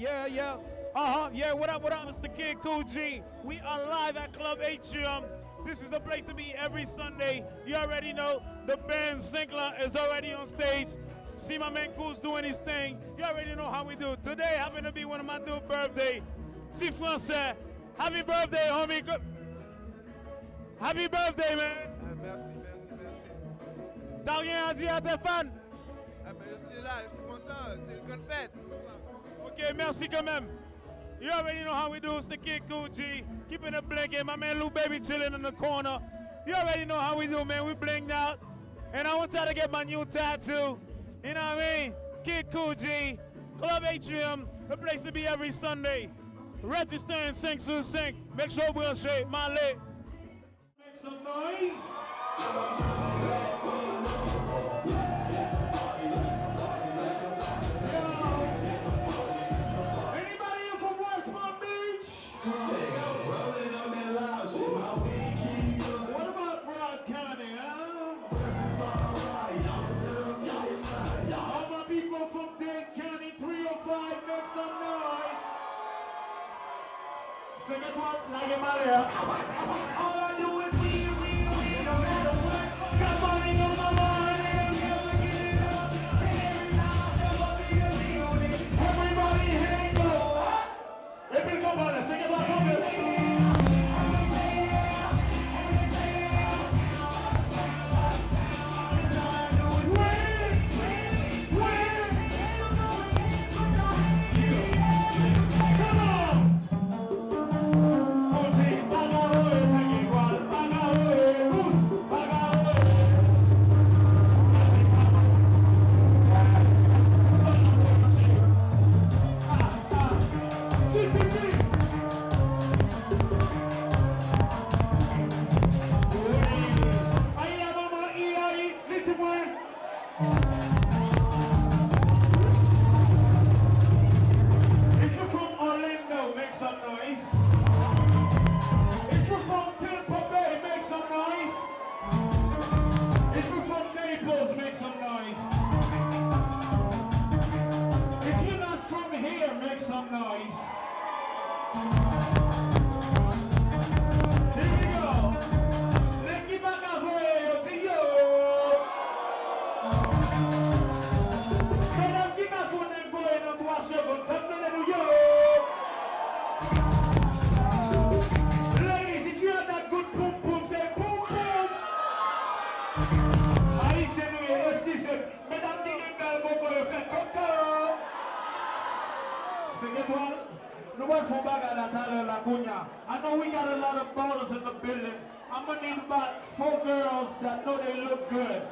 Yeah, what up, it's the kid Coulgi. We are live at Club Atrium. This is a place to be every Sunday. You already know, the band Sinclair is already on stage. See my man Cool's doing his thing. You already know how we do. Today happened to be one of my dude's birthday. Si Français, happy birthday, homie. Happy birthday, man. Merci. T'as rien à dire à tes fans? Je suis là, je suis content, c'est une bonne fête. Ok, merci quand même. You already know how we do. It's the kid Coulgi, keeping it blinking. My man Lou Baby chilling in the corner. You already know how we do, man. We blinked out. And I want y'all to get my new tattoo. You know what I mean? Kid Coulgi, Club Atrium, the place to be every Sunday. Register in 5 Make sure we're straight. My leg. Make some noise. Sing it one, like it out here. All I do is we, no matter what. Got money on my mind, and never get it up. And every now never be a lead. Everybody hang low. Let me go by this, sing it like it. I know we got a lot of ballers in the building. I'm gonna need about 4 girls that know they look good.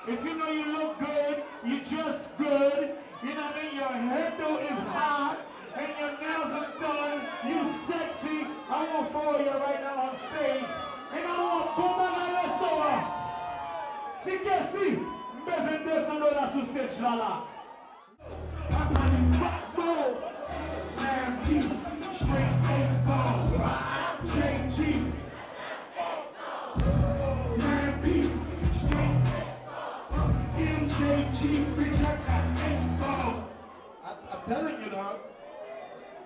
If you know you look good, you just good. You know what I mean? Your hairdo is hot and your nails are done. You sexy. I want 4 of you right now on stage. And I want Bomba la Restaurant. Si que si, besoin de $200 sur stage là. Straight 8 balls, JG. Man, peace, straight MJG, bitch, I got 8 balls. I'm telling you, dog.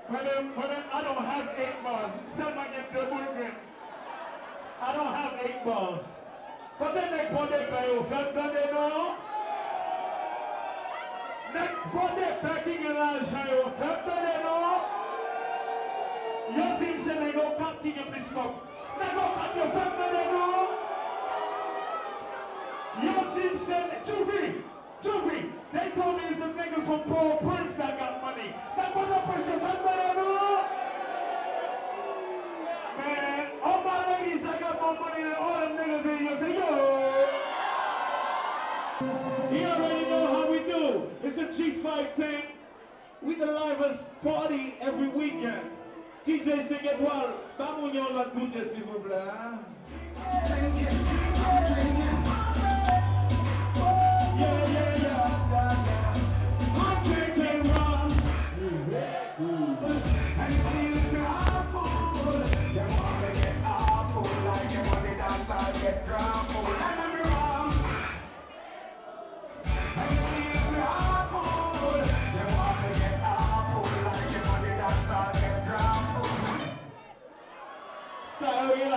When I don't have 8 balls, somebody get double grip. I don't have 8 balls. But then they put it by your friend, they know. They put it back in your life, your friend, they know. Your team said they go come to your place cup. They go come your family, they know. Your team said, Juvie, they told me it's the niggas from Paul Prince that got money. That one up person, family, they know. Man, all my ladies that got more money than all them niggas in here say, yo. You already know how we do. It's a G5 thing. We the livest party every weekend. DJ 5 étoiles, pas mon yon va goûter s'il vous plaît. Yeah. I'm drinking rum. And you see the crowd full. They want to get awful like you want to dance and get drunk. And I'm wrong. And you see the crowd full. They want to get awful like you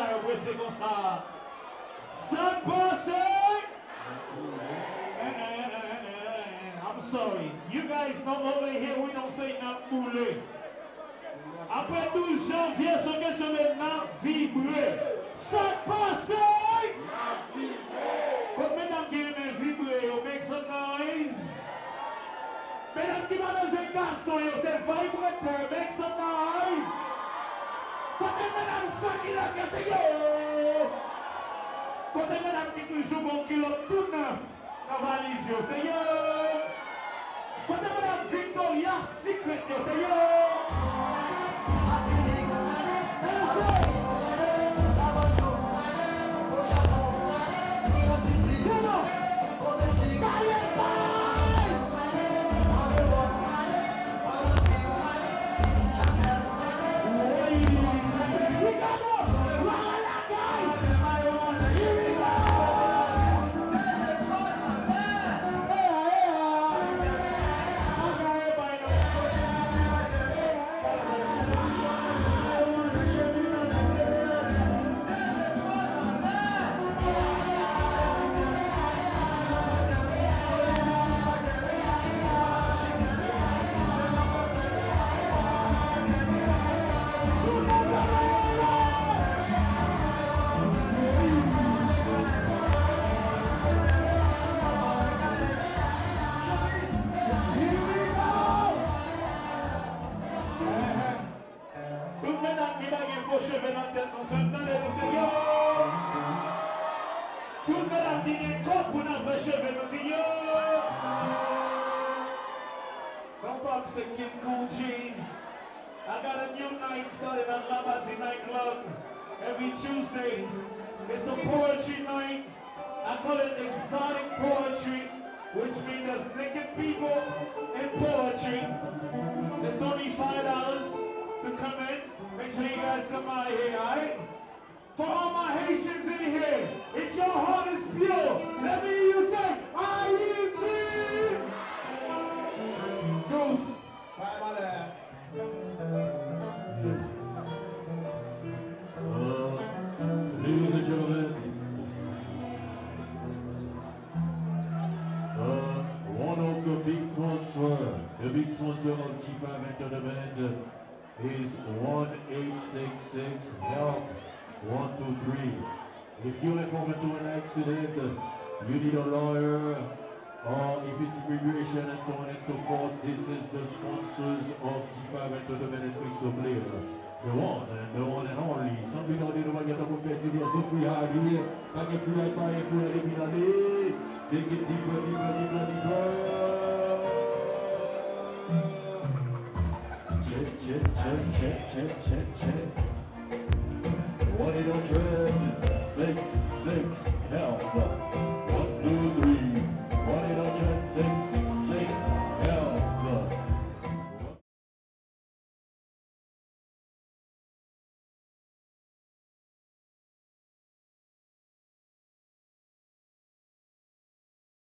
là, c'est comme ça. Ça passe. I'm sorry. You guys don't over here, we don't say not boule. Après 12 janvier, ce que c'est le not vibrer. Ça passe. But mesdames qui aiment vibrer, you make some noise. Mesdames qui vont dans un garçon, c'est vibrateur, make some noise. Côté mesdames, ça qui l'a cassé, yo. Côté mesdames qui toujours bon kilo tout neuf, dans la valise, yo, c'est yo. Côté mesdames Victoria Secret, yo, c'est yo. C'est Coulgi. I got a new night started at Labadzi nightclub every Tuesday. It's a poetry night. I call it exotic poetry, which means there's naked people and poetry. It's only $5 to come in. Make sure you guys come out here, alright? For all my Haitians in here, if your heart is pure, let me hear you say, I-E-T! Goose. Bye, my lad. Ladies and gentlemen, one of the big sponsor of G5 Entertainment is 1866 Health 123. If you're involved into an accident, you need a lawyer, or if it's immigration and so on and so forth, this is the sponsors of G5 Entertainment and Crystal Player. The one and only. Some people don't know what you're talking about. There's no free hard here. I get free right by and free right in. Take it deeper, deeper, deeper, deeper. Check. 1-800-66 help. 1, 2, 3.